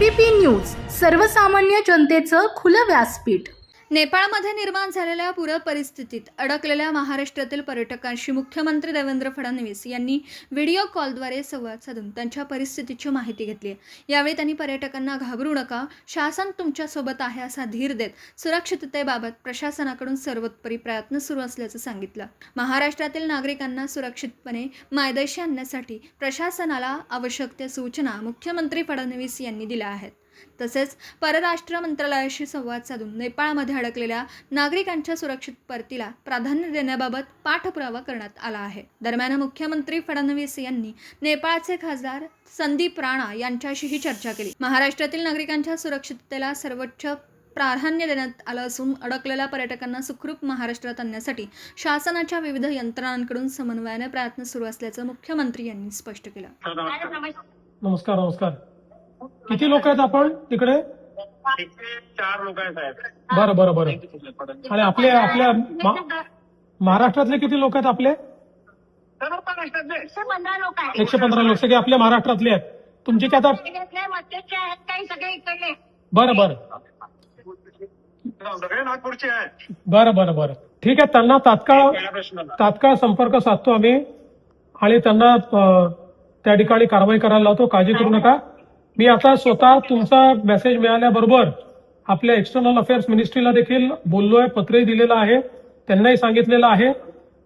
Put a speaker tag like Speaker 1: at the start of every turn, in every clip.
Speaker 1: ABP news, सर्वसामान्य जनतेचं खुलं व्यासपीठ।
Speaker 2: नेपाळमध्ये निर्माण झालेल्या पूर परिस्थितीत अडकलेल्या महाराष्ट्रातील पर्यटकांशी मुख्यमंत्री देवेंद्र फडणवीस यांनी व्हिडिओ कॉलद्वारे संवाद साधून त्यांच्या परिस्थितीची माहिती घेतली। यावेळी त्यांनी पर्यटकांना घाबरू नका, शासन तुमच्या सोबत आहे असा धीर देत सुरक्षिततेबाबत प्रशासनाकडून सर्वतोपरी प्रयत्न सुरू असल्याचं सांगितलं। महाराष्ट्रातील नागरिकांना सुरक्षितपणे मायदेशी आणण्यासाठी प्रशासनाला आवश्यक त्या सूचना मुख्यमंत्री फडणवीस यांनी दिल्या आहेत। तसेच परराष्ट्र मंत्रालयाशी संवाद साधून नेपाळमध्ये अडकलेल्या नागरिकांच्या सुरक्षित परतीला प्राधान्य देण्याबाबत पाठपुरावा करण्यात आला आहे। दरम्यान मुख्यमंत्री फडणवीस यांनी नेपाळचे खासदार संदीप राणा यांच्याशीही चर्चा केली। महाराष्ट्रातील नागरिकांच्या सुरक्षिततेला सर्वोच्च प्राधान्य देण्यात आलं असून अडकलेल्या पर्यटकांना सुखरूप महाराष्ट्रात आणण्यासाठी शासनाच्या विविध यंत्रणांकडून समन्वयाने प्रयत्न सुरू असल्याचं मुख्यमंत्री यांनी स्पष्ट केलं।
Speaker 3: नमस्कार। किती लोक आहेत आपण तिकडे?
Speaker 4: 4 लोक आहेत साहेब।
Speaker 3: बरं। आणि आपल्या महाराष्ट्रातले किती लोक आहेत आपले?
Speaker 4: 115 लोक आहेत।
Speaker 3: 115 लोक सगळे आपल्या महाराष्ट्रातले आहेत। तुमचे काय आता?
Speaker 4: काही सगळे इकडले।
Speaker 3: बरं
Speaker 4: सगळे नागपूरचे आहेत।
Speaker 3: बरं ठीक आहे। त्यांना तात्काळ संपर्क साधतो आम्ही आणि त्यांना त्या ठिकाणी कारवाई करायला लावतो, काळजी करू नका। मी आता स्वतः तुमचा मेसेज मिळाल्याबरोबर आपल्या एक्सटर्नल अफेअर्स मिनिस्ट्रीला देखील बोललोय, पत्रही दिलेलं आहे, त्यांनाही सांगितलेलं आहे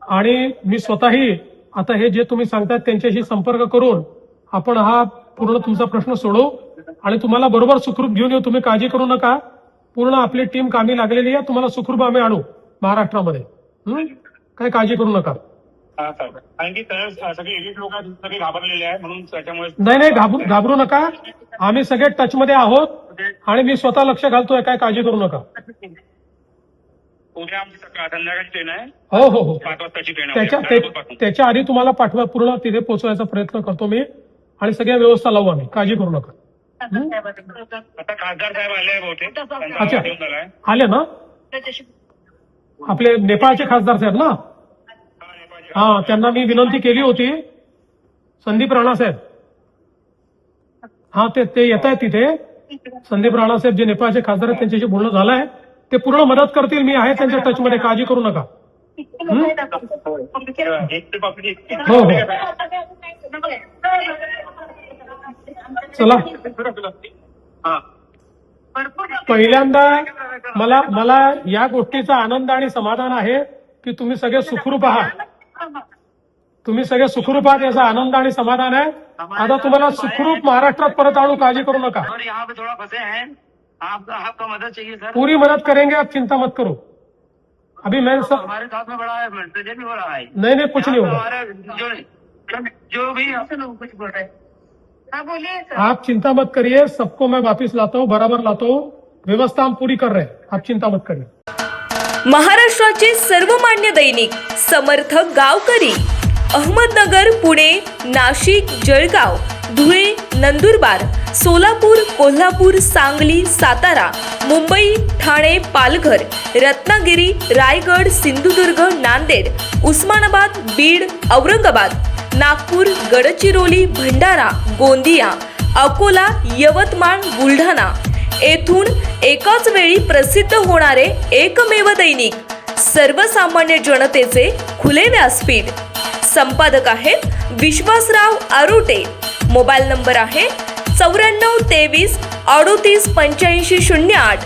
Speaker 3: आणि मी स्वतःही आता हे जे तुम्ही सांगतात त्यांच्याशी संपर्क करून आपण हा पूर्ण तुमचा प्रश्न सोडवू आणि तुम्हाला बरोबर सुखरूप घेऊन येऊ। तुम्ही काळजी करू नका, पूर्ण आपली टीम कामी लागलेली आहे, तुम्हाला सुखरूप आम्ही आणू महाराष्ट्रामध्ये। काही काळजी करू नका।
Speaker 4: कारण की सगळे एलिट लोक सगळे घाबरलेले आहेत, म्हणून त्याच्यामुळे
Speaker 3: नाही घाबरू नका, आम्ही सगळे टच मध्ये आहोत आणि मी स्वतः लक्ष घालतोय, काय काळजी करू नका।
Speaker 4: उद्या आमची संध्याकाळची ट्रेन आहे।
Speaker 3: हो
Speaker 4: 5 वाजताची ट्रेन आहे।
Speaker 3: त्याच्या आधी तुम्हाला पाठवा, पूर्ण तिथे पोहोचवायचा प्रयत्न करतो मी आणि सगळ्या व्यवस्था लावू आम्ही, काळजी करू नका।
Speaker 4: आता खासदार साहेब आले बहुतेक।
Speaker 3: अच्छा, आले ना आपले नेपाळचे खासदार साहेब ना? हा, त्यांना मी विनंती केली होती, संदीप राणा साहेब। हा, ते येत आहेत तिथे। संदीप राणा साहेब जे नेपाळचे खासदार आहेत त्यांच्याशी बोलणं झालंय, ते पूर्ण मदत करतील, मी आहे त्यांच्या टच मध्ये, काळजी करू नका। हो चला, पहिल्यांदा मला या गोष्टीचा आनंद आणि समाधान आहे की तुम्ही सगळे सुखरूप आहात। याचा आनंद आणि समाधान आहे। आता तुम्हाला सुखरूप महाराष्ट्रात परत आणू, काळजी करू नका।
Speaker 4: आपका मदद चाहिए सर।
Speaker 3: पूरी मदद करेंगे, आप चिंता मत करो। अभी मैं सब
Speaker 4: हमारे साथ में बड़ा है, प्रेजेंट भी बड़ा है।
Speaker 3: नहीं कुछ नहीं होगा,
Speaker 4: जो भी कुछ बोल रहे हैं। हाँ बोलिए सर।
Speaker 3: आप चिंता मत करिए, सबको मैं वापस लाता हूँ, बराबर लाता हूँ, व्यवस्था हम पूरी कर रहे हैं, आप चिंता मत करिए।
Speaker 5: महाराष्ट्राचे सर्वमान्य दैनिक समर्थ गावकरी, अहमदनगर, पुणे, नाशिक, जळगाव, धुळे, नंदुरबार, सोलापूर, कोल्हापूर, सांगली, सातारा, मुंबई, ठाणे, पालघर, रत्नागिरी, रायगड, सिंधुदुर्ग, नांदेड, उस्मानाबाद, बीड, औरंगाबाद, नागपूर, गडचिरोली, भंडारा, गोंदिया, अकोला, यवतमाळ, बुलढाणा येथून एकाच वेळी प्रसिद्ध होणारे एकमेव दैनिक, सर्वसामान्य जनतेचे खुले व्यासपीठ। संपादक आहेत विश्वासराव आरोटे। मोबाईल नंबर आहे 94 23 38 85 08।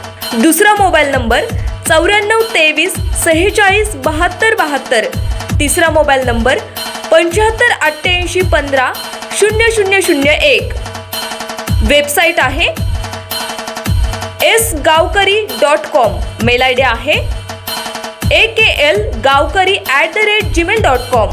Speaker 5: दुसरा मोबाईल नंबर 94 23 46 72 72। तिसरा मोबाईल नंबर 75 88 15 0001। वेबसाईट आहे sgavkari.com। मेल आयडी आहे aklgavkari@gmail.com।